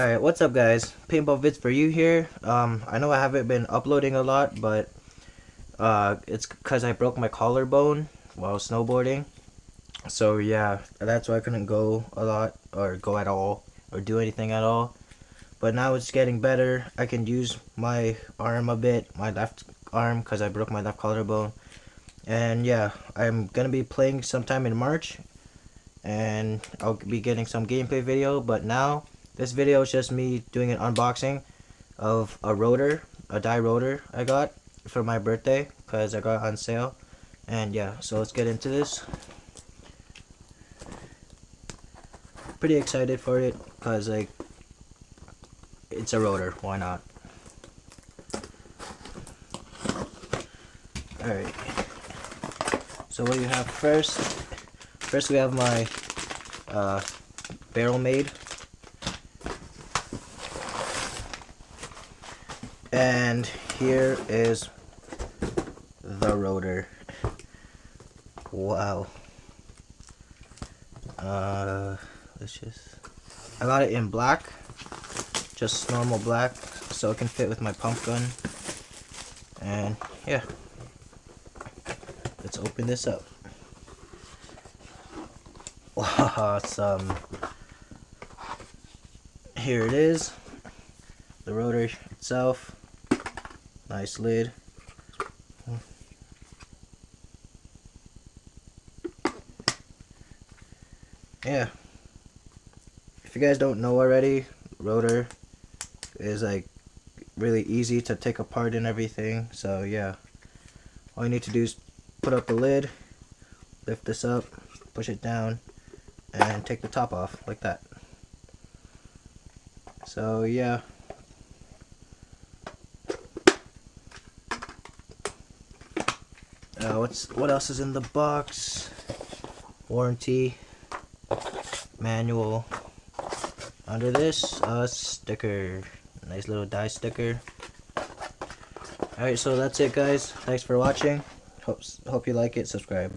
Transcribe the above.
Alright, what's up guys? Paintball vids for you here. I know I haven't been uploading a lot, but it's because I broke my collarbone while snowboarding. So yeah, that's why I couldn't go a lot, or go at all, or do anything at all. But now it's getting better. I can use my arm a bit, my left arm, because I broke my left collarbone. And yeah, I'm gonna be playing sometime in March, and I'll be getting some gameplay video. But now this video is just me doing an unboxing of a rotor, a die rotor I got for my birthday because I got it on sale. And yeah, so let's get into this. Pretty excited for it because like it's a rotor, why not? Alright, so what you have first we have my barrel made. And here is the rotor. Wow. I got it in black, just normal black, so it can fit with my pump gun. And yeah, let's open this up. Awesome. Here it is, the rotor itself. Nice lid. Yeah. If you guys don't know already, rotor is like really easy to take apart and everything. So yeah, all you need to do is put up the lid, lift this up, push it down, and take the top off like that. So yeah. What else is in the box? Warranty, manual. Under this, a sticker. Nice little die sticker. Alright, so that's it guys. Thanks for watching. Hope you like it. Subscribe.